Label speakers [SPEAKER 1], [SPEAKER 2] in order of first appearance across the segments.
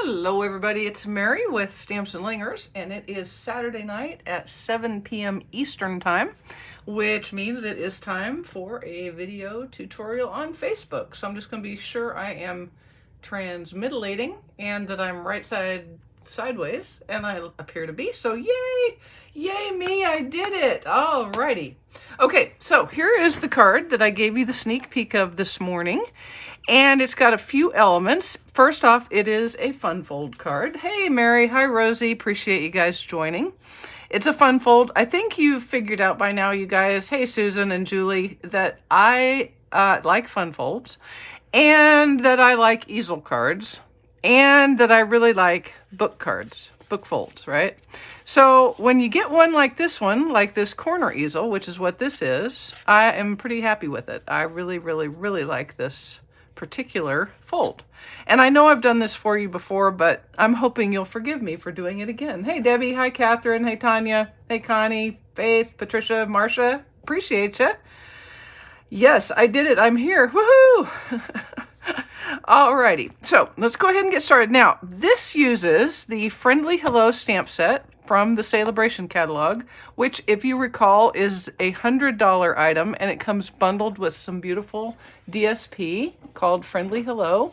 [SPEAKER 1] Hello everybody, it's Mary with Stamps-N-Lingers, and it is Saturday night at 7 p.m. Eastern Time, which means it is time for a video tutorial on Facebook. So I'm just going to be sure I am transmitilating and that I'm sideways, and I appear to be, so yay! Yay me, I did it! Alrighty. Okay, so here is the card that I gave you the sneak peek of this morning. And it's got a few elements. First off, it is a fun fold card. Hey, Mary. Hi, Rosie. Appreciate you guys joining. It's a fun fold. I think you've figured out by now, you guys, hey, Susan and Julie, that I like fun folds and that I like easel cards and that I really like book cards, book folds, right? So when you get one, like this corner easel, which is what this is, I am pretty happy with it. I really, really, really like this particular fold. And I know I've done this for you before, but I'm hoping you'll forgive me for doing it again. Hey, Debbie. Hi, Catherine. Hey, Tanya. Hey, Connie, Faith, Patricia, Marcia. Appreciate you. Yes, I did it. I'm here. Woohoo! Alrighty. So let's go ahead and get started. Now, this uses the Friendly Hello stamp set from the Sale-A-Bration catalog, which, if you recall, is a $100 item, and it comes bundled with some beautiful DSP called Friendly Hello.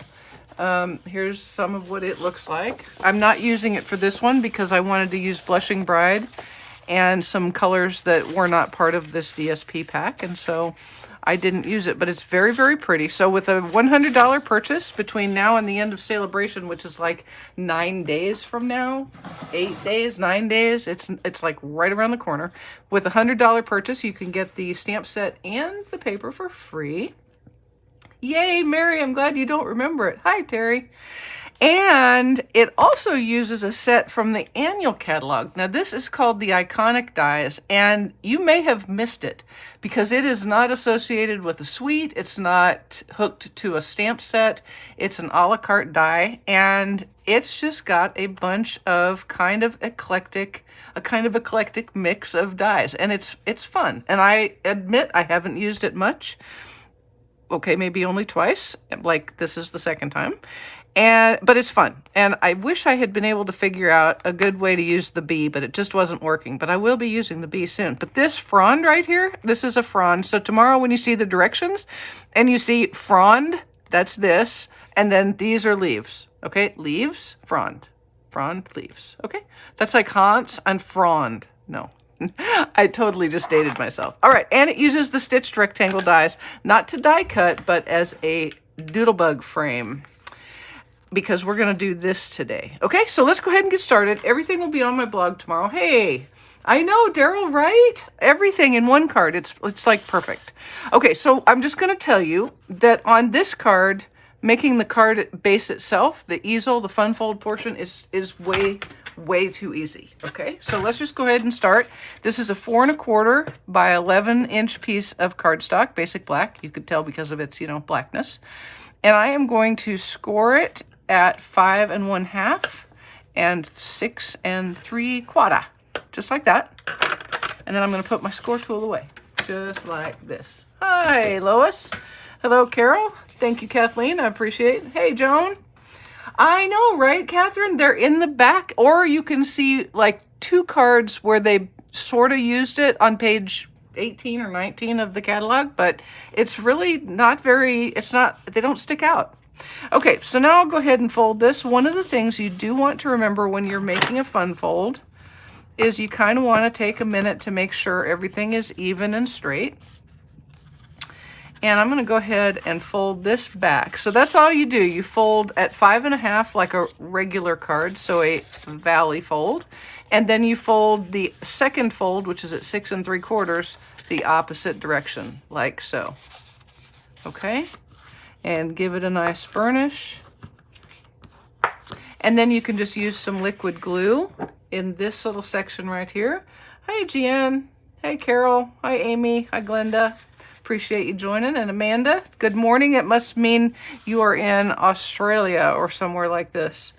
[SPEAKER 1] Here's some of what it looks like. I'm not using it for this one because I wanted to use Blushing Bride and some colors that were not part of this DSP pack, and so I didn't use it, but it's very, very pretty. So with a $100 purchase between now and the end of Sale-A-Bration, which is like 9 days from now, 8 days, 9 days, it's like right around the corner. With a $100 purchase, you can get the stamp set and the paper for free. Yay, Mary, I'm glad you don't remember it. Hi, Terry. And it also uses a set from the annual catalog. Now, this is called the Iconic Dies, and you may have missed it because it is not associated with a suite. It's not hooked to a stamp set. It's an a la carte die, and it's just got a bunch of kind of eclectic mix of dies, and it's fun. And I admit I haven't used it much. Okay, maybe only twice. Like, this is the second time. But it's fun. And I wish I had been able to figure out a good way to use the B, but it just wasn't working. But I will be using the B soon. But this frond right here, this is a frond. So tomorrow when you see the directions and you see frond, that's this. And then these are leaves. Okay, leaves, frond, leaves. Okay, that's like Hans and frond. No. I totally just dated myself. All right, and it uses the stitched rectangle dies, not to die cut, but as a doodlebug frame, because we're going to do this today. Okay, so let's go ahead and get started. Everything will be on my blog tomorrow. Hey, I know, Daryl, right? Everything in one card. It's like perfect. Okay, so I'm just going to tell you that on this card, making the card base itself, the easel, the fun fold portion, is way too easy. Okay, so let's just go ahead and start. This is a 4 1/4 by 11-inch piece of cardstock, basic black. You could tell because of its, blackness. And I am going to score it at 5 1/2 and 6 3/4, just like that. And then I'm going to put my score tool away, just like this. Hi, Lois. Hello, Carol. Thank you, Kathleen. I appreciate it. Hey, Joan. I know, right, Catherine? They're in the back, or you can see like 2 cards where they sort of used it on page 18 or 19 of the catalog, but it's really not they don't stick out. Okay, so now I'll go ahead and fold this. One of the things you do want to remember when you're making a fun fold is you kind of want to take a minute to make sure everything is even and straight. And I'm going to go ahead and fold this back. So that's all you do. You fold at 5 1/2 like a regular card, so a valley fold. And then you fold the second fold, which is at 6 3/4, the opposite direction, like so. Okay? And give it a nice burnish. And then you can just use some liquid glue in this little section right here. Hi, Jeanne. Hey, Carol. Hi, Amy. Hi, Glenda. Appreciate you joining. And Amanda, good morning. It must mean you are in Australia or somewhere like this.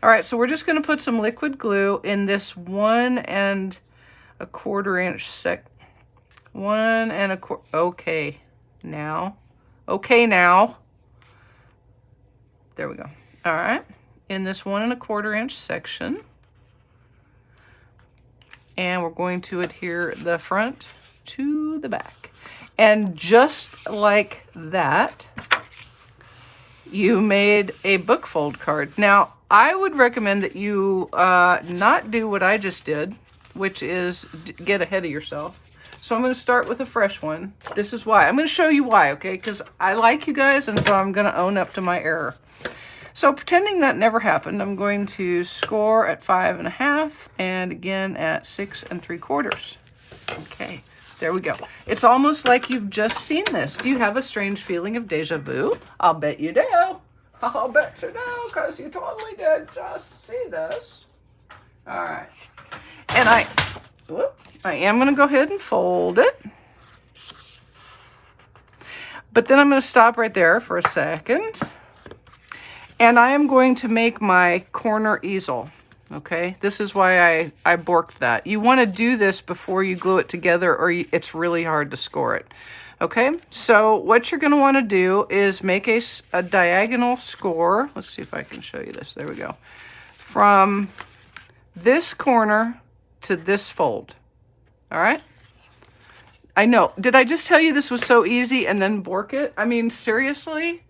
[SPEAKER 1] All right, so we're just going to put some liquid glue in this 1 1/4 inch 1 1/4. Okay, now. There we go. All right. in this 1 1/4 inch section. And we're going to adhere the front to the back. And just like that, you made a book fold card. Now, I would recommend that you not do what I just did, which is get ahead of yourself. So I'm going to start with a fresh one. This is why. I'm going to show you why, okay? Because I like you guys, and so I'm going to own up to my error. So pretending that never happened, I'm going to score at 5 1/2 and again at 6 3/4. Okay, there we go. It's almost like you've just seen this. Do you have a strange feeling of deja vu? I'll bet you do. I'll bet you do, because you totally did just see this. All right. And I am going to go ahead and fold it. But then I'm going to stop right there for a second. And I am going to make my corner easel, okay? This is why I borked that. You want to do this before you glue it together, or it's really hard to score it, okay? So what you're going to want to do is make a diagonal score. Let's see if I can show you this. There we go. From this corner to this fold, all right? I know. Did I just tell you this was so easy and then bork it? I mean, seriously?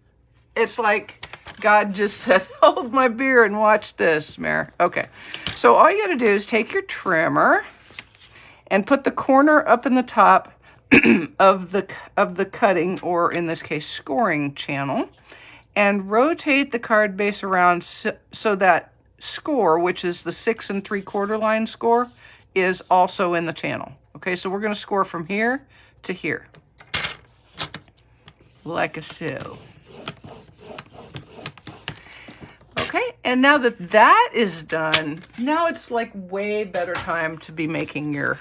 [SPEAKER 1] It's like God just said, hold my beer and watch this, Mare. Okay, so all you got to do is take your trimmer and put the corner up in the top of the cutting, or in this case, scoring channel, and rotate the card base around so that score, which is the 6 3/4 line score, is also in the channel. Okay, so we're going to score from here to here, like a so. Okay, and now that that is done, now it's like way better time to be making your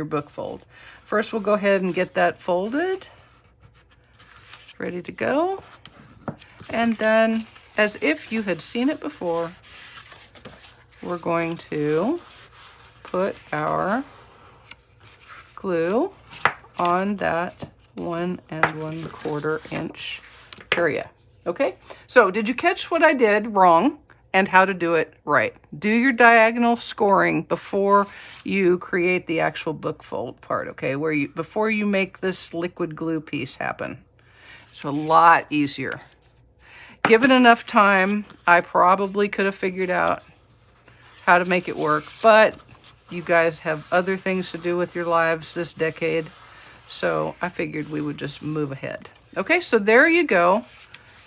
[SPEAKER 1] book fold. First, we'll go ahead and get that folded, ready to go. And then, as if you had seen it before, we're going to put our glue on that 1 1/4 inch area. Okay, so did you catch what I did wrong and how to do it right? Do your diagonal scoring before you create the actual book fold part, okay? Before you make this liquid glue piece happen. It's a lot easier. Given enough time, I probably could have figured out how to make it work, but you guys have other things to do with your lives this decade, so I figured we would just move ahead. Okay, so there you go.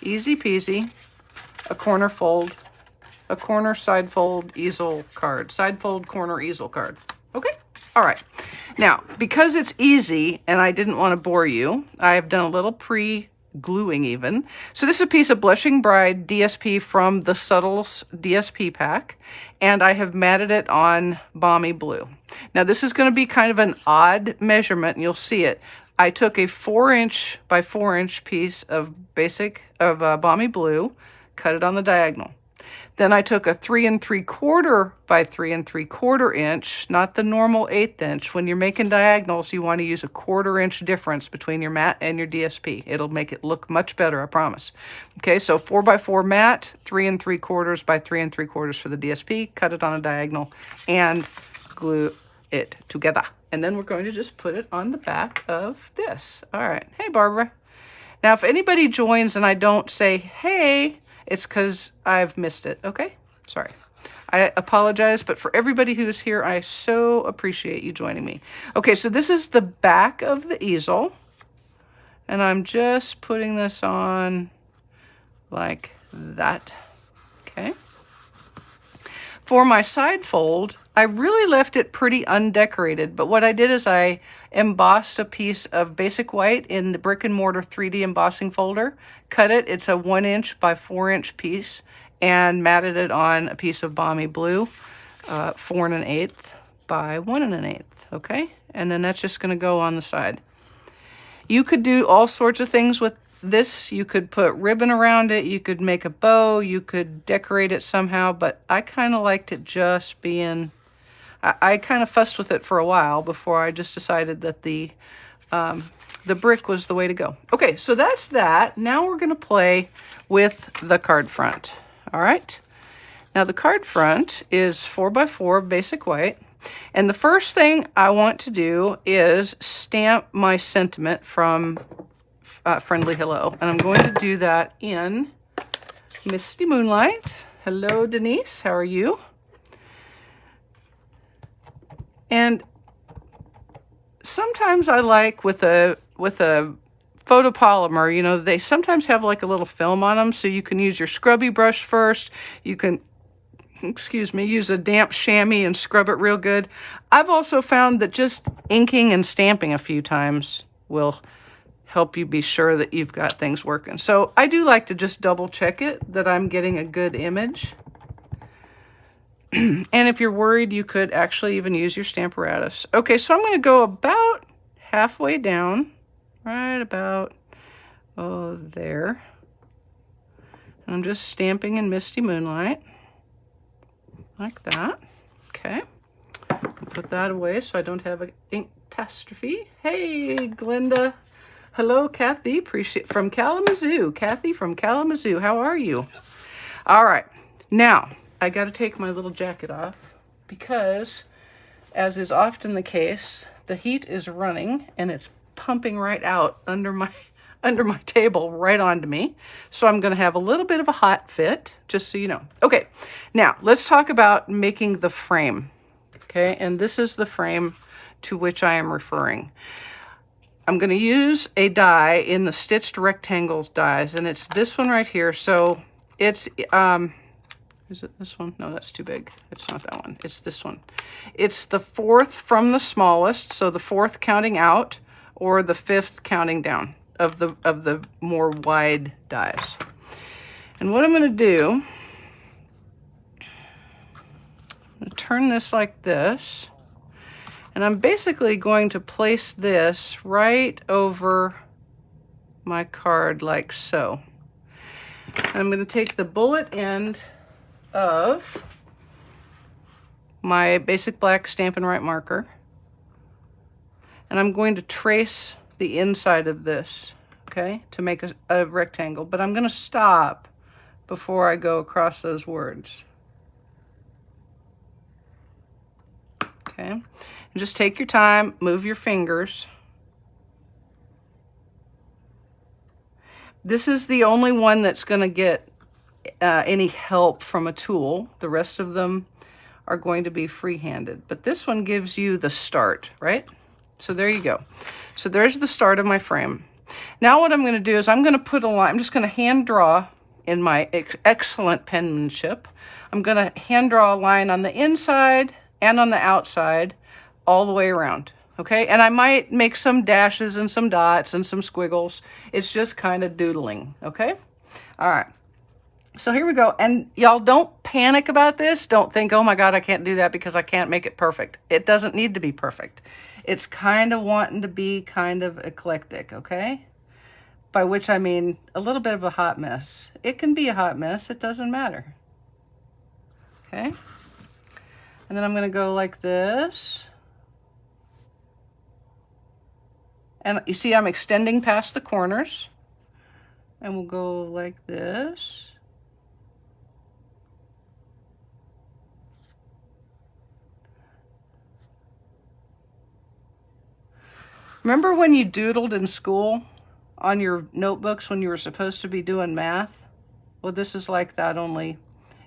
[SPEAKER 1] Easy peasy, a corner fold, a corner side fold easel card, side fold corner easel card. Okay, all right. Now, because it's easy and I didn't want to bore you, I have done a little pre-gluing even. So this is a piece of Blushing Bride DSP from the Subtles DSP pack, and I have matted it on Balmy Blue. Now this is going to be kind of an odd measurement, and you'll see it. I took a 4 inch by 4 inch piece of Balmy Blue, cut it on the diagonal. Then I took a 3 3/4 by 3 3/4 inch, not the normal 1/8 inch. When you're making diagonals, you want to use a 1/4 inch difference between your mat and your DSP. It'll make it look much better, I promise. Okay, so 4 by 4 mat, 3 3/4 by 3 3/4 for the DSP, cut it on a diagonal, and glue it together. And then we're going to just put it on the back of this. All right. Hey, Barbara. Now, if anybody joins and I don't say, hey, it's because I've missed it, okay? Sorry. I apologize, but for everybody who's here, I so appreciate you joining me. Okay, so this is the back of the easel, and I'm just putting this on like that, okay? For my side fold, I really left it pretty undecorated, but what I did is I embossed a piece of basic white in the brick and mortar 3D embossing folder, cut it, it's a 1 inch by 4 inch piece, and matted it on a piece of Balmy Blue, 4 1/8 by 1 1/8, okay? And then that's just gonna go on the side. You could do all sorts of things with this. You could put ribbon around it, you could make a bow, you could decorate it somehow, but I kind of liked it just being, I kind of fussed with it for a while before I just decided that the brick was the way to go. Okay, so that's that. Now we're going to play with the card front. All right. Now the card front is 4x4 basic white. And the first thing I want to do is stamp my sentiment from Friendly Hello. And I'm going to do that in Misty Moonlight. Hello, Denise. How are you? And sometimes I like with a photopolymer, you know, they sometimes have like a little film on them, so you can use your scrubby brush first. You can, excuse me, use a damp chamois and scrub it real good. I've also found that just inking and stamping a few times will help you be sure that you've got things working. So I do like to just double check it that I'm getting a good image. And if you're worried, you could actually even use your Stamparatus. Okay, so I'm going to go about halfway down, right about, oh, there. And I'm just stamping in Misty Moonlight, like that. Okay, I'll put that away so I don't have an ink catastrophe. Hey, Glenda. Hello, Kathy, appreciate from Kalamazoo. Kathy from Kalamazoo, how are you? All right, now I got to take my little jacket off because, as is often the case, the heat is running and it's pumping right out under my table right onto me. So I'm going to have a little bit of a hot fit, just so you know. Okay, now let's talk about making the frame. Okay, and this is the frame to which I am referring. I'm going to use a die in the Stitched Rectangles dies, and it's this one right here. So it's is it this one? No, that's too big. It's not that one. It's this one. It's the 4th from the smallest, so the 4th counting out, or the 5th counting down of the more wide dies. And what I'm going to do, I'm going to turn this like this, and I'm basically going to place this right over my card like so. And I'm going to take the bullet end of my basic black Stampin' Right marker, and I'm going to trace the inside of this, okay, to make a rectangle, but I'm going to stop before I go across those words. Okay, and just take your time, move your fingers. This is the only one that's going to get any help from a tool. The rest of them are going to be free-handed, but this one gives you the start, right? So there you go. So there's the start of my frame. Now what I'm going to do is I'm going to put a line. I'm just going to hand draw in my excellent penmanship. I'm going to hand draw a line on the inside and on the outside all the way around. Okay, and I might make some dashes and some dots and some squiggles. It's just kind of doodling, okay? All right. So here we go. And y'all don't panic about this. Don't think, oh my God, I can't do that because I can't make it perfect. It doesn't need to be perfect. It's kind of wanting to be kind of eclectic, okay? By which I mean a little bit of a hot mess. It can be a hot mess. It doesn't matter. Okay? And then I'm going to go like this. And you see I'm extending past the corners. And we'll go like this. Remember when you doodled in school on your notebooks when you were supposed to be doing math? Well, this is like that, only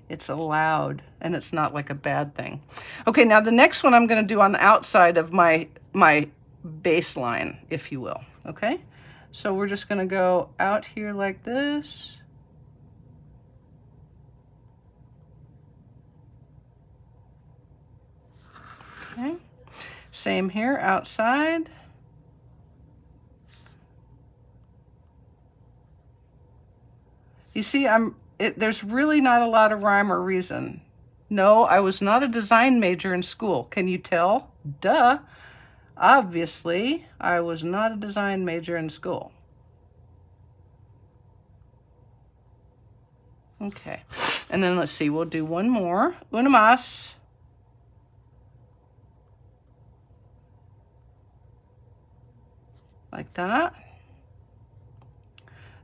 [SPEAKER 1] it's allowed and it's not like a bad thing. Okay, now the next one I'm going to do on the outside of my baseline, if you will. Okay, so we're just going to go out here like this. Okay, same here outside. You see, there's really not a lot of rhyme or reason. No, I was not a design major in school. Can you tell? Duh. Obviously, I was not a design major in school. Okay, and then let's see, we'll do one more. Una más. Like that.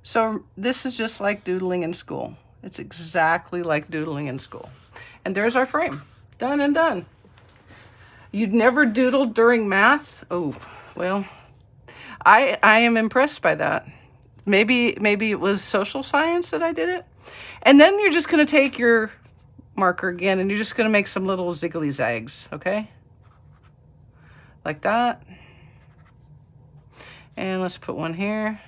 [SPEAKER 1] So this is just like doodling in school. It's exactly like doodling in school. And there's our frame. Done and done. You'd never doodled during math? Oh, well, I am impressed by that. Maybe it was social science that I did it. And then you're just going to take your marker again and you're just going to make some little ziggly zags, okay? Like that. And let's put one here.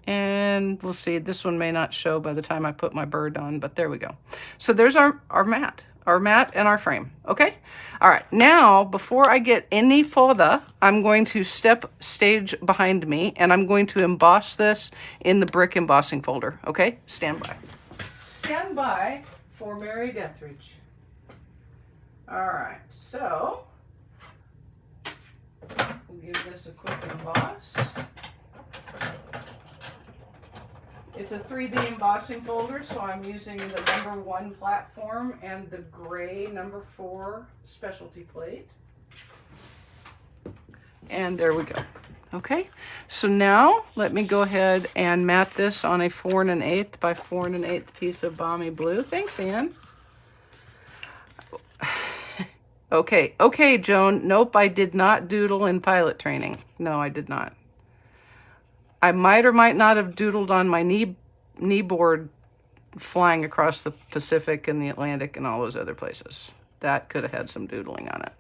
[SPEAKER 1] And we'll see, this one may not show by the time I put my bird on, but there we go. So there's our mat and our frame, okay? All right, now, before I get any further, I'm going to step stage behind me, and I'm going to emboss this in the brick embossing folder, okay? Stand by. Stand by for Mary Deathridge. All right, so we'll give this a quick emboss. It's a 3D embossing folder, so I'm using the #1 platform and the gray #4 specialty plate. And there we go. Okay, so now let me go ahead and mat this on a 4 1/8 by 4 1/8 piece of balmy blue. Thanks, Anne. Okay, Joan. Nope, I did not doodle in pilot training. No, I did not. I might or might not have doodled on my knee board flying across the Pacific and the Atlantic and all those other places. That could have had some doodling on it.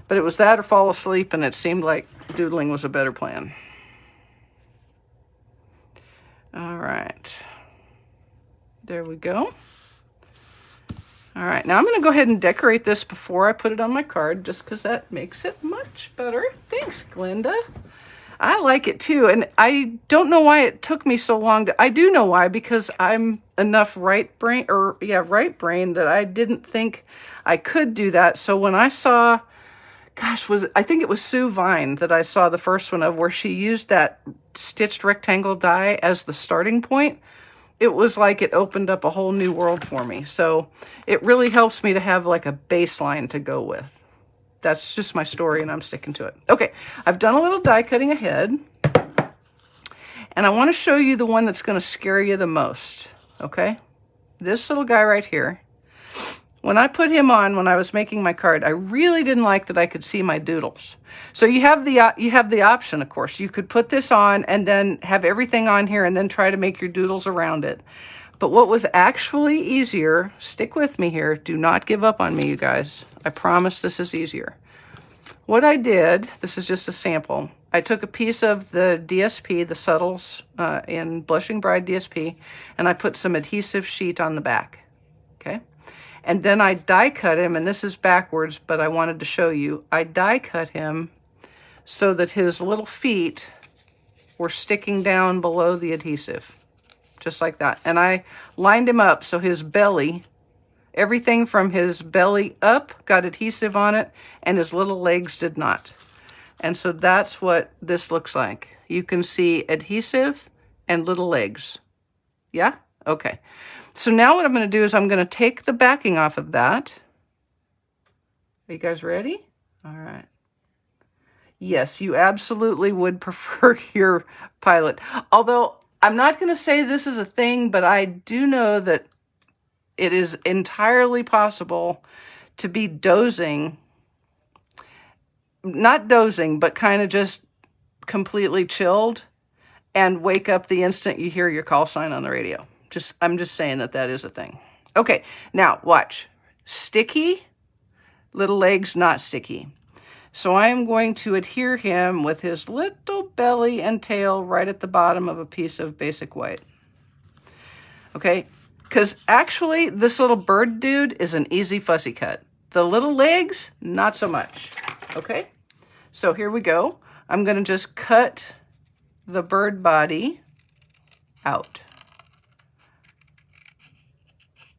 [SPEAKER 1] But it was that or fall asleep, and it seemed like doodling was a better plan. All right. There we go. All right, now I'm going to go ahead and decorate this before I put it on my card, just because that makes it much better. Thanks, Glenda. I like it too, and I don't know why it took me so long to, I do know why, because I'm enough right brain that I didn't think I could do that. So when I saw, I think it was Sue Vine that I saw the first one of, where she used that stitched rectangle die as the starting point. It was like it opened up a whole new world for me. So it really helps me to have like a baseline to go with. That's just my story, and I'm sticking to it. Okay, I've done a little die cutting ahead, and I want to show you the one that's going to scare you the most, okay? This little guy right here. When I put him on, when I was making my card, I really didn't like that I could see my doodles. So you have the option, of course. You could put this on and then have everything on here and then try to make your doodles around it. But what was actually easier, stick with me here, do not give up on me, you guys. I promise this is easier. What I did, this is just a sample. I took a piece of the DSP, the Subtles in Blushing Bride DSP, and I put some adhesive sheet on the back, okay? And then I die cut him, and this is backwards, but I wanted to show you. I die cut him so that his little feet were sticking down below the adhesive, just like that. And I lined him up so his belly, everything from his belly up got adhesive on it, and his little legs did not. And so that's what this looks like. You can see adhesive and little legs. Yeah? Okay. So now what I'm going to do is I'm going to take the backing off of that. Are you guys ready? All right. Yes, you absolutely would prefer your pilot. Although I'm not going to say this is a thing, but I do know that it is entirely possible to be dozing, not dozing, but kind of just completely chilled and wake up the instant you hear your call sign on the radio. I'm just saying that is a thing. Okay, now watch. Sticky, little legs not sticky. So I am going to adhere him with his little belly and tail right at the bottom of a piece of basic white. Okay, because actually this little bird dude is an easy fussy cut. The little legs, not so much. Okay, so here we go. I'm going to just cut the bird body out.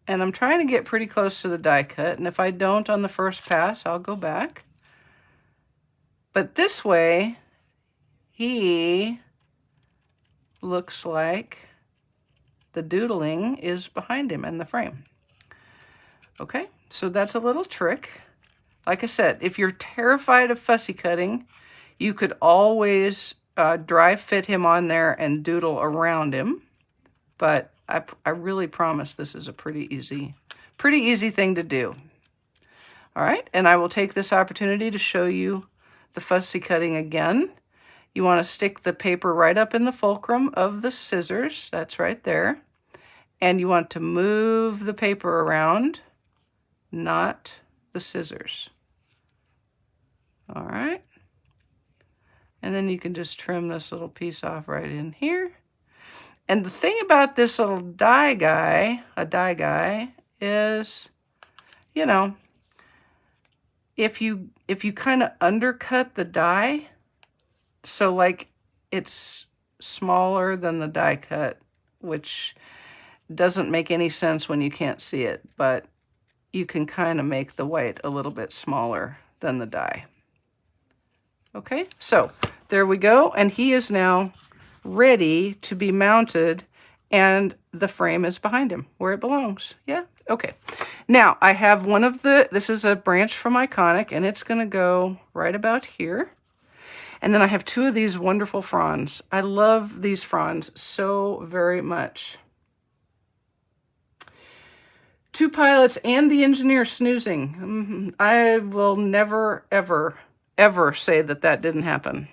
[SPEAKER 1] And I'm trying to get pretty close to the die cut, and if I don't on the first pass, I'll go back. But this way, he looks like the doodling is behind him in the frame. Okay, so that's a little trick. Like I said, if you're terrified of fussy cutting, you could always dry fit him on there and doodle around him. But I really promise this is a pretty easy thing to do. All right, and I will take this opportunity to show you the fussy cutting again. You want to stick the paper right up in the fulcrum of the scissors. That's right there. And you want to move the paper around, not the scissors. All right. And then you can just trim this little piece off right in here. And the thing about this little die guy, is, you know, if you kind of undercut the die, so like it's smaller than the die cut, which doesn't make any sense when you can't see it, but you can kind of make the white a little bit smaller than the die. Okay, so there we go, and he is now ready to be mounted, and the frame is behind him where it belongs. Yeah, okay. Now I have one of this is a branch from Iconic, and it's going to go right about here. And then I have two of these wonderful fronds. I love these fronds so very much. Two pilots and the engineer snoozing. I will never, ever, ever say that didn't happen.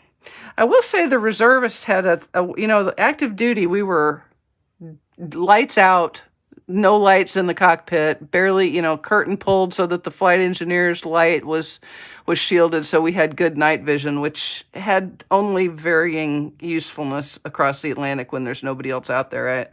[SPEAKER 1] I will say the reservists had the active duty, we were lights out, no lights in the cockpit, barely, curtain pulled so that the flight engineer's light was shielded, so we had good night vision, which had only varying usefulness across the Atlantic when there's nobody else out there, right?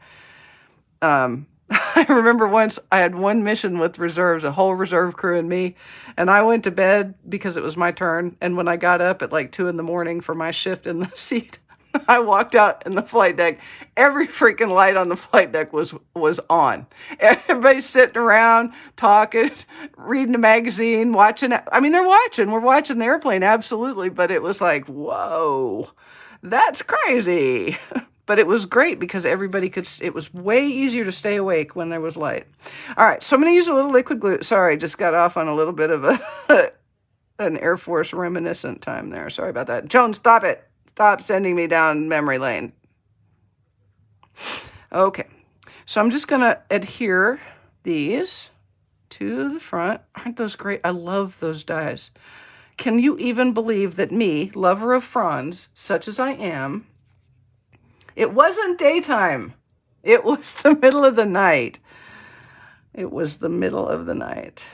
[SPEAKER 1] I remember once I had one mission with reserves, a whole reserve crew and me, and I went to bed because it was my turn, and when I got up at like 2 in the morning for my shift in the seat, I walked out in the flight deck. Every freaking light on the flight deck was on. Everybody's sitting around, talking, reading a magazine, watching. I mean, we're watching the airplane, absolutely, but it was like, whoa, that's crazy. But it was great because everybody it was way easier to stay awake when there was light. All right, so I'm going to use a little liquid glue. Sorry, just got off on a little bit of an Air Force reminiscent time there. Sorry about that. Joan, stop it. Stop sending me down memory lane. Okay, so I'm just going to adhere these to the front. Aren't those great? I love those dies. Can you even believe that me, lover of fronds, such as I am, it wasn't daytime. It was the middle of the night. It was the middle of the night.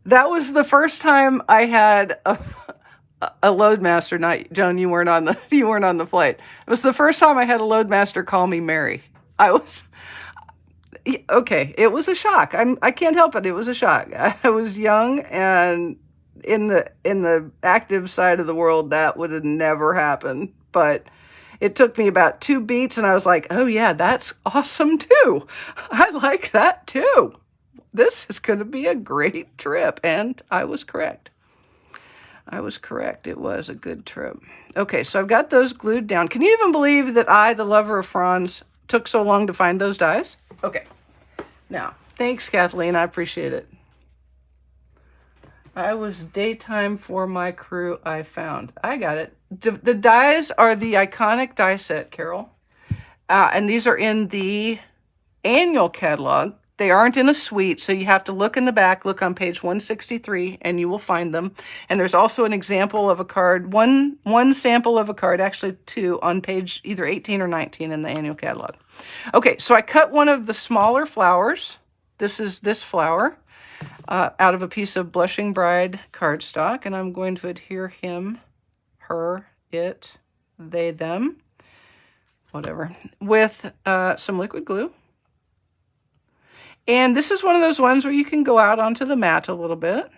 [SPEAKER 1] That was the first time I had a loadmaster. Not Joan, you weren't on the flight. It was the first time I had a loadmaster call me Mary. Okay. It was a shock. I can't help it. It was a shock. I was young, and in the active side of the world, that would have never happened. But it took me about 2 beats, and I was like, oh yeah, that's awesome too. I like that too. This is going to be a great trip. And I was correct. It was a good trip. Okay, so I've got those glued down. Can you even believe that I, the lover of fronds, took so long to find those dies? Okay. Now, thanks, Kathleen. I appreciate it. I was daytime for my crew. I found. I got it. The dies are the Iconic die set, Carol. And these are in the annual catalog. They aren't in a suite, so you have to look in the back, look on page 163, and you will find them. And there's also an example of a card, one sample of a card, actually 2, on page either 18 or 19 in the annual catalog. Okay, so I cut one of the smaller flowers. This is this flower out of a piece of Blushing Bride cardstock, and I'm going to adhere him, her, it, they, them, whatever, with some liquid glue. And this is one of those ones where you can go out onto the mat a little bit.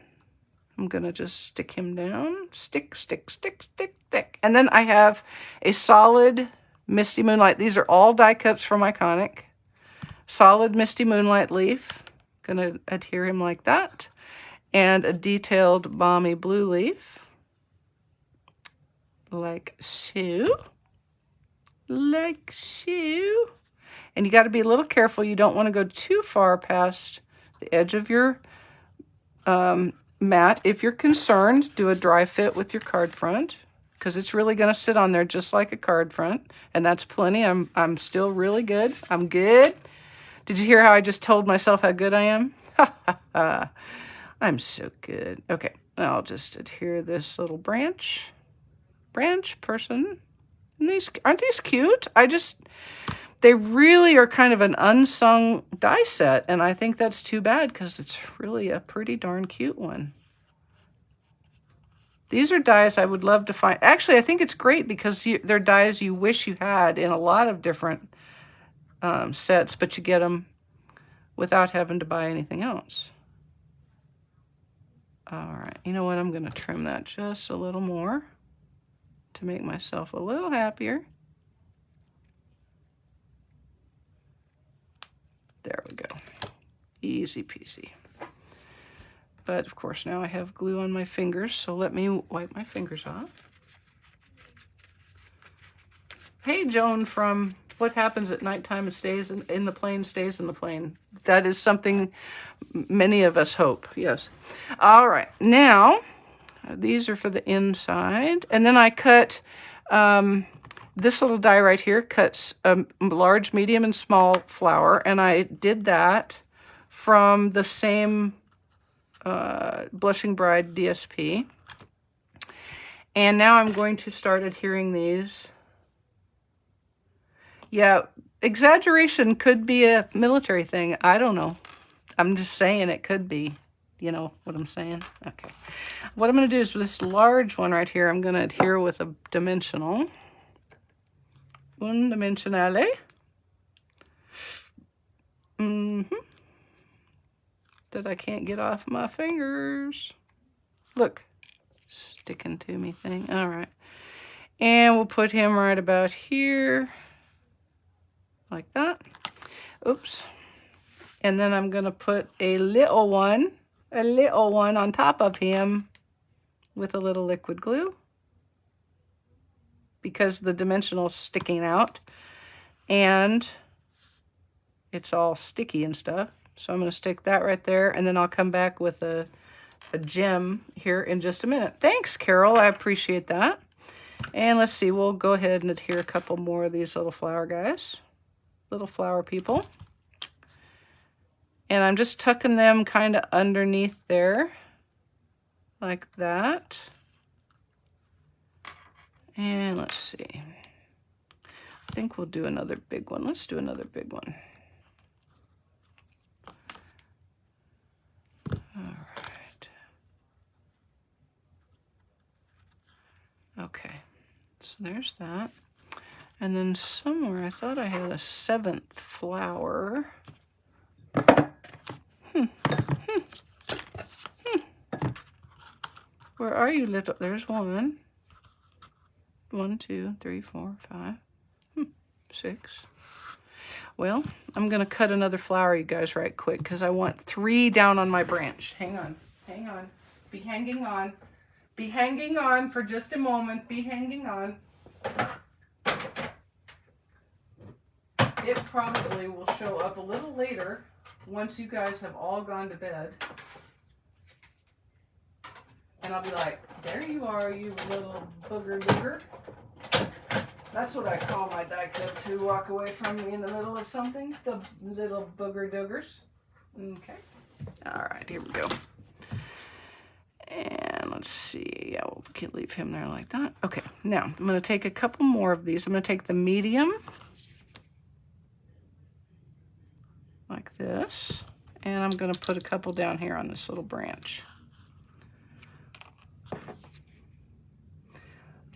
[SPEAKER 1] I'm going to just stick him down. Stick, stick, stick, stick, stick. And then I have a solid Misty Moonlight. These are all die cuts from Iconic. Solid Misty Moonlight leaf. Going to adhere him like that. And a detailed Balmy Blue leaf. Like so. Like so. And you got to be a little careful. You don't want to go too far past the edge of your mat. If you're concerned, do a dry fit with your card front, because it's really going to sit on there just like a card front, and that's plenty. I'm still really good. I'm good. Did you hear how I just told myself how good I am? I'm so good. Okay, I'll just adhere this little branch person. And aren't these cute? They really are kind of an unsung die set, and I think that's too bad because it's really a pretty darn cute one. These are dies I would love to find. Actually, I think it's great because they're dies you wish you had in a lot of different sets, but you get them without having to buy anything else. All right, you know what? I'm going to trim that just a little more to make myself a little happier. There we go. Easy peasy. But of course now I have glue on my fingers, so let me wipe my fingers off. Hey, Joan from What Happens at Nighttime, It Stays in the Plane, Stays in the Plane. That is something many of us hope, yes. All right, now these are for the inside. And then I cut this little die right here, cuts a large, medium, and small flower. And I did that from the same Blushing Bride DSP. And now I'm going to start adhering these. Yeah, exaggeration could be a military thing. I don't know. I'm just saying it could be. You know what I'm saying? Okay. What I'm going to do is this large one right here, I'm going to adhere with a dimensional. Un dimensionale. That I can't get off my fingers. Look, sticking to me thing. All right. And we'll put him right about here. Like that. Oops. And then I'm going to put a little one on top of him with a little liquid glue because the dimensional's sticking out and it's all sticky and stuff. So I'm going to stick that right there, and then I'll come back with a gem here in just a minute. Thanks, Carol. I appreciate that. And let's see, we'll go ahead and adhere a couple more of these little flower guys, little flower people. And I'm just tucking them kind of underneath there, like that. And let's see. I think we'll do another big one. Let's do another big one. All right. Okay. So there's that. And then somewhere I thought I had a 7th flower. Where are you, little? There's one. 1, 2, 3, 4, 5, 6. Well, I'm going to cut another flower, you guys, right quick, because I want 3 down on my branch. Hang on. Hang on. Be hanging on. Be hanging on for just a moment. Be hanging on. It probably will show up a little later once you guys have all gone to bed. And I'll be like, there you are, you little booger booger. That's what I call my die cuts who walk away from me in the middle of something. The little booger doogers. Okay. All right, here we go. And let's see. Yeah, we'll leave him there like that. Okay, now I'm going to take a couple more of these. I'm going to take the medium, like this. And I'm going to put a couple down here on this little branch.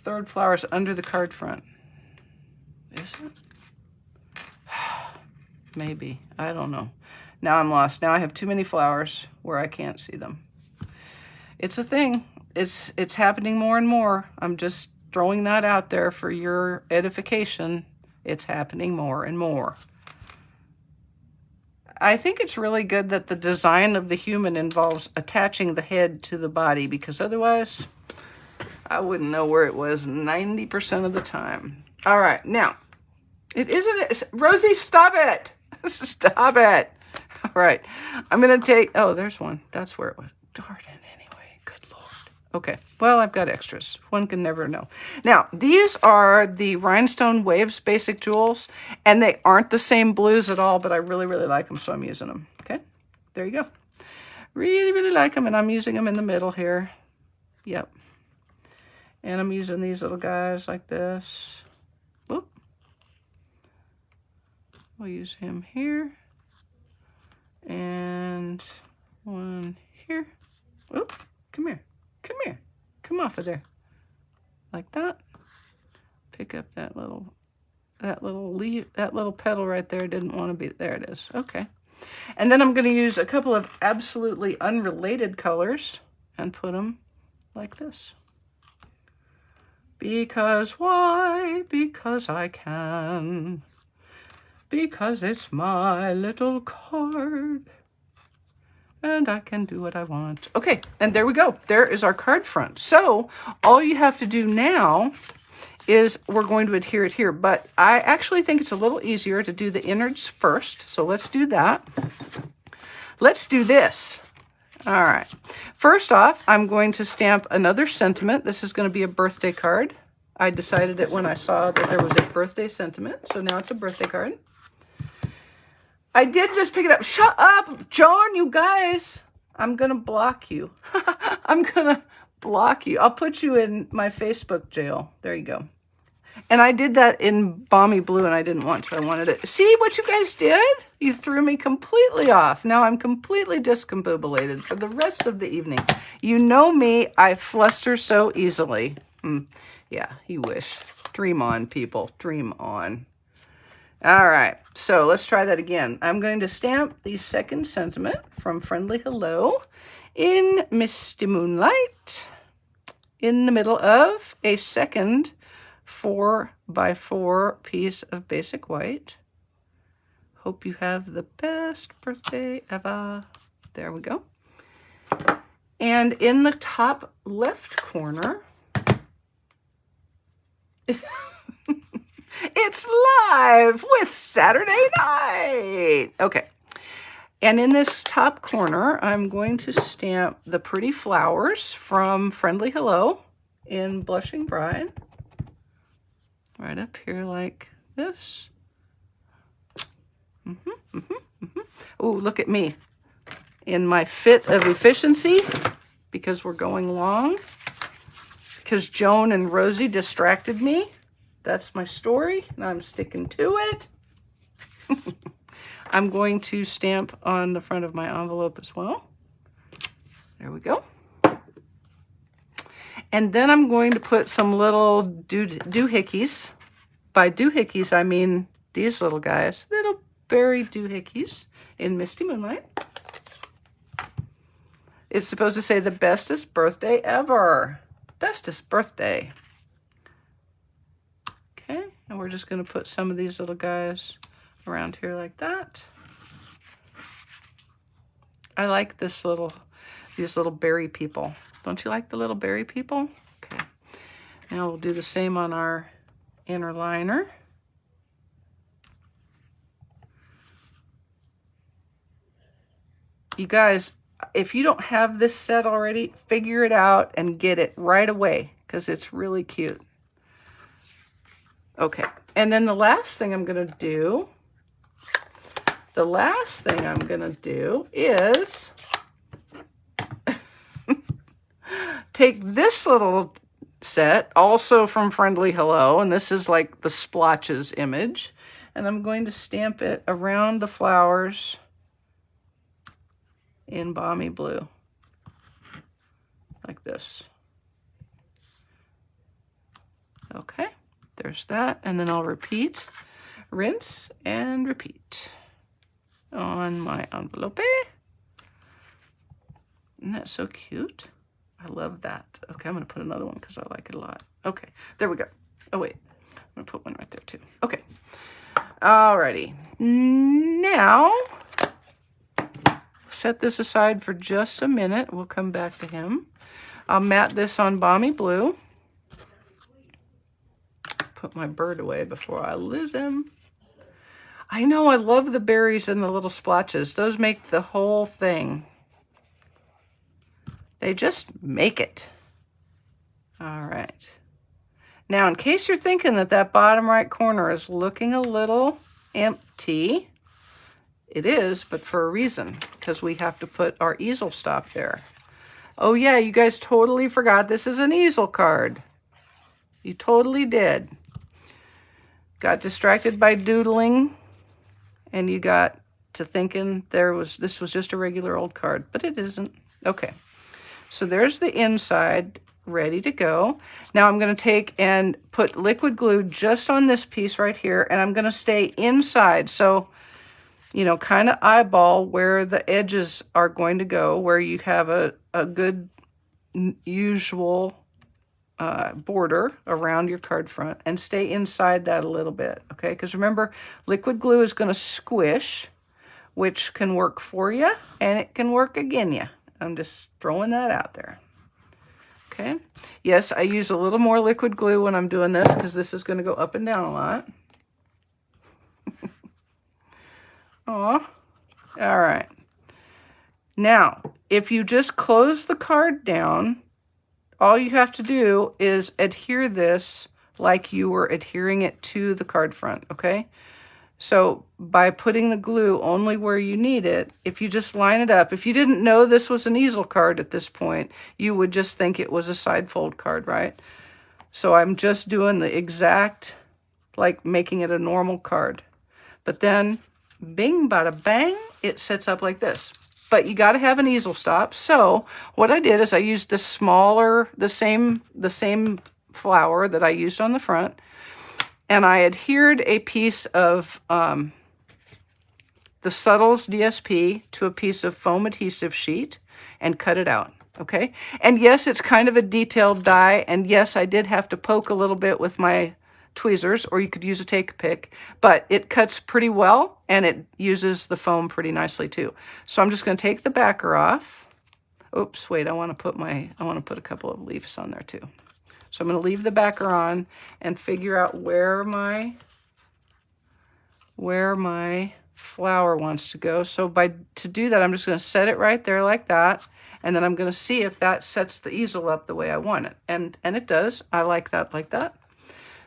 [SPEAKER 1] 3rd flower's under the card front. Is it? Maybe. I don't know. Now I'm lost. Now I have too many flowers where I can't see them. It's a thing. It's happening more and more. I'm just throwing that out there for your edification. It's happening more and more. I think it's really good that the design of the human involves attaching the head to the body, because otherwise I wouldn't know where it was 90% of the time. All right, now, Rosie, stop it. Stop it. All right, I'm going to take, oh, there's one. That's where it was. Darn it, anyway. Good Lord. Okay, well, I've got extras. One can never know. Now, these are the Rhinestone Waves Basic Jewels, and they aren't the same blues at all, but I really, really like them, so I'm using them. Okay, there you go. Really, really like them, and I'm using them in the middle here. Yep. And I'm using these little guys like this. Whoop. We'll use him here. And one here. Whoop, come here. Come here. Come off of there. Like that. Pick up that little leaf, that little petal right there. Didn't want to be, there it is. Okay. And then I'm going to use a couple of absolutely unrelated colors and put them like this. Because why? Because I can. Because it's my little card. And I can do what I want. Okay, and there we go. There is our card front. So all you have to do now is we're going to adhere it here. But I actually think it's a little easier to do the innards first. So let's do that. Let's do this. All right. First off, I'm going to stamp another sentiment. This is going to be a birthday card. I decided it when I saw that there was a birthday sentiment. So now it's a birthday card. I did just pick it up. Shut up, John, you guys. I'm going to block you. I'm going to block you. I'll put you in my Facebook jail. There you go. And I did that in Balmy Blue, and I didn't want to. I wanted it. See what you guys did? You threw me completely off. Now I'm completely discombobulated for the rest of the evening. You know me. I fluster so easily. Yeah, you wish. Dream on, people. Dream on. All right, so let's try that again. I'm going to stamp the second sentiment from Friendly Hello in Misty Moonlight in the middle of a second 4x4 piece of basic white. Hope you have the best birthday ever. There we go. And in the top left corner, it's live with Saturday Night. Okay. And in this top corner, I'm going to stamp the pretty flowers from Friendly Hello in Blushing Bride. Right up here like this. Oh, look at me. In my fit of efficiency, because we're going long. Because Joan and Rosie distracted me. That's my story, and I'm sticking to it. I'm going to stamp on the front of my envelope as well. There we go. And then I'm going to put some little doohickeys. By doohickeys, I mean these little guys. Little berry doohickeys in Misty Moonlight. It's supposed to say the bestest birthday ever. Bestest birthday. Okay, and we're just going to put some of these little guys around here like that. I like these little berry people. Don't you like the little berry people? Okay. Now we'll do the same on our inner liner. You guys, if you don't have this set already, figure it out and get it right away because it's really cute. Okay, and then the last thing I'm going to do, is take this little set, also from Friendly Hello, and this is like the splotches image, and I'm going to stamp it around the flowers in Balmy Blue, like this. Okay. There's that, and then I'll repeat, rinse, and repeat on my envelope. Isn't that so cute? I love that. Okay, I'm going to put another one because I like it a lot. Okay, there we go. Oh, wait. I'm going to put one right there, too. Okay. Alrighty. Now, set this aside for just a minute. We'll come back to him. I'll mat this on Balmy Blue. Put my bird away before I lose him. I know, I love the berries and the little splotches. Those make the whole thing. They just make it. All right. Now, in case you're thinking that that bottom right corner is looking a little empty, it is, but for a reason, because we have to put our easel stop there. Oh yeah, you guys totally forgot this is an easel card. You totally did. Got distracted by doodling, and you got to thinking this was just a regular old card, but it isn't. Okay, so there's the inside ready to go. Now I'm going to take and put liquid glue just on this piece right here, and I'm going to stay inside. So, you know, kind of eyeball where the edges are going to go, where you have a good usual border around your card front, and stay inside that a little bit, okay? Because remember, liquid glue is going to squish, which can work for you, and it can work against you. I'm just throwing that out there. Okay. Yes, I use a little more liquid glue when I'm doing this because this is going to go up and down a lot. Aw. All right. Now, if you just close the card down, all you have to do is adhere this like you were adhering it to the card front, okay? So by putting the glue only where you need it, if you just line it up, if you didn't know this was an easel card at this point, you would just think it was a side fold card, right? So I'm just doing the exact, like making it a normal card. But then, bing, bada, bang, it sets up like this. But you got to have an easel stop. So what I did is I used the same flower that I used on the front, and I adhered a piece of the Subtles DSP to a piece of foam adhesive sheet and cut it out, okay? And yes, it's kind of a detailed die, and yes, I did have to poke a little bit with my tweezers, or you could use a take pick, but it cuts pretty well, and it uses the foam pretty nicely too. So I'm just going to take the backer off. Oops, wait, I want to put a couple of leaves on there too. So I'm going to leave the backer on and figure out where my flower wants to go. So to do that, I'm just going to set it right there like that, and then I'm going to see if that sets the easel up the way I want it. And it does. I like that like that.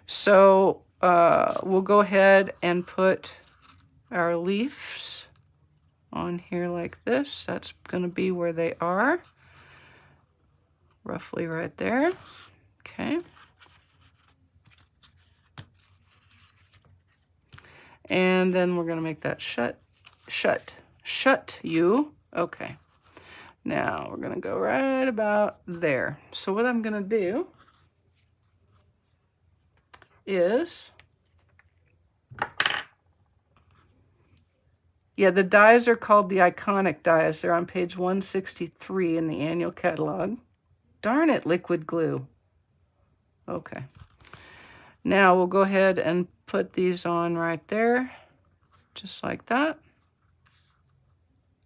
[SPEAKER 1] So we'll go ahead and put our leaves on here like this. That's going to be where they are, roughly right there. Okay. And then we're going to make that shut you. Okay. Now we're going to go right about there. So what I'm going to do is, yeah, the dies are called the iconic dies. They're on page 163 in the annual catalog. Darn it, liquid glue. Okay. Now we'll go ahead and put these on right there, just like that.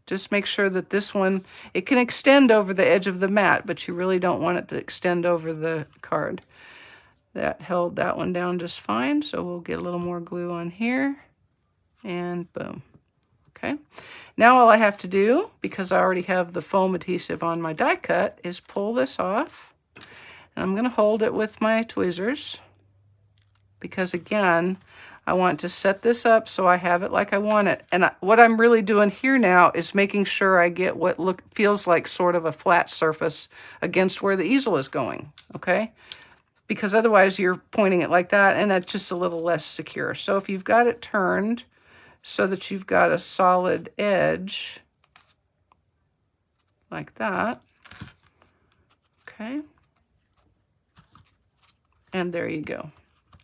[SPEAKER 1] Just make sure that this one, it can extend over the edge of the mat, but you really don't want it to extend over the card. That held that one down just fine, so we'll get a little more glue on here, and boom. Okay. Now all I have to do, because I already have the foam adhesive on my die cut, is pull this off. And I'm going to hold it with my tweezers, because again, I want to set this up so I have it like I want it. And what I'm really doing here now is making sure I get what feels like sort of a flat surface against where the easel is going, okay? Because otherwise you're pointing it like that, and that's just a little less secure. So if you've got it turned so that you've got a solid edge like that, okay? And there you go.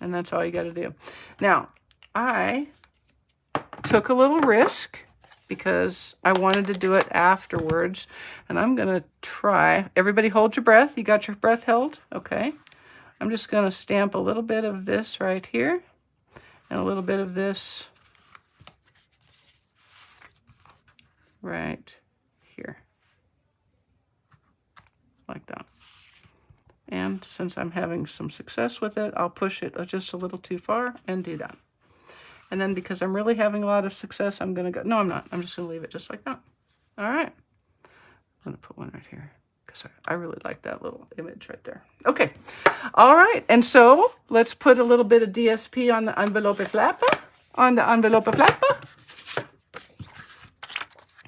[SPEAKER 1] And that's all you got to do. Now, I took a little risk because I wanted to do it afterwards. And I'm going to try. Everybody hold your breath. You got your breath held? Okay. I'm just going to stamp a little bit of this right here and a little bit of this right here. Like that. And since I'm having some success with it, I'll push it just a little too far and do that. And then because I'm really having a lot of success, I'm going to go, no, I'm not. I'm just going to leave it just like that. All right. I'm going to put one right here. because I really like that little image right there. Okay. All right. And so let's put a little bit of DSP on the envelope flapper. On the envelope flapper.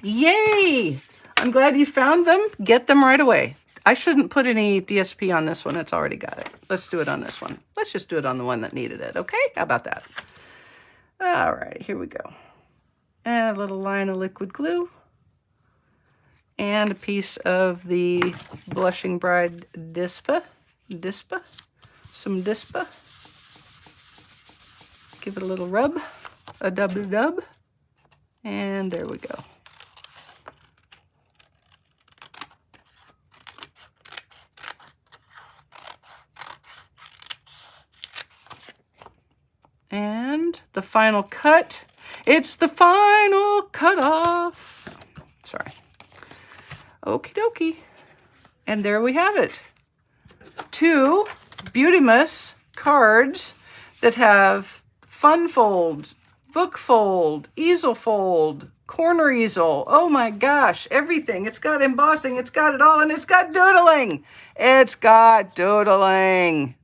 [SPEAKER 1] Yay! I'm glad you found them. Get them right away. I shouldn't put any DSP on this one. It's already got it. Let's do it on this one. Let's just do it on the one that needed it. Okay? How about that? All right. Here we go. And a little line of liquid glue. And a piece of the Blushing Bride Dispa. Some Dispa. Give it a little rub. A dub. And there we go. And the final cut. It's the final cutoff. Sorry. Okie dokie. And there we have it. 2 Beautymas cards that have fun fold, book fold, easel fold, corner easel. Oh my gosh, everything. It's got embossing, it's got it all, and it's got doodling. It's got doodling.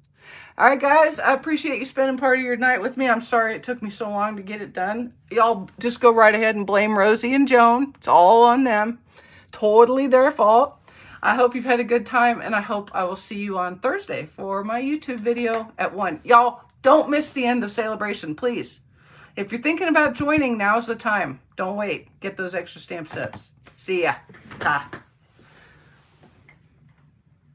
[SPEAKER 1] All right, guys, I appreciate you spending part of your night with me. I'm sorry it took me so long to get it done. Y'all just go right ahead and blame Rosie and Joan. It's all on them. Totally their fault. I hope you've had a good time, and I hope I will see you on Thursday for my YouTube video at 1. Y'all, don't miss the end of Sale-A-Bration, please. If you're thinking about joining, now's the time. Don't wait. Get those extra stamp sets. See ya. Ta.